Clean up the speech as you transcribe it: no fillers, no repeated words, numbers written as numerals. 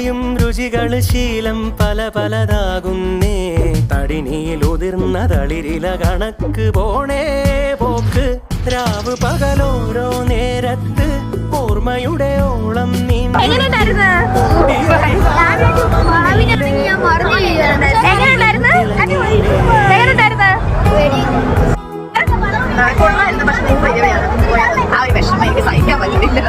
അറിയും രുചികള് ശീലം പല പലതാകുന്നേ. തടിനിയിലുതിർന്ന തളിരില കണക്ക് പോണേ പോക്ക്. രാവ് പകലോരോ നേരത്ത് ഓർമ്മയുടെ ഓളം നീന്തി. ആ ഒരു വിഷമം എനിക്ക് സഹിക്കാൻ പറ്റുന്നില്ല.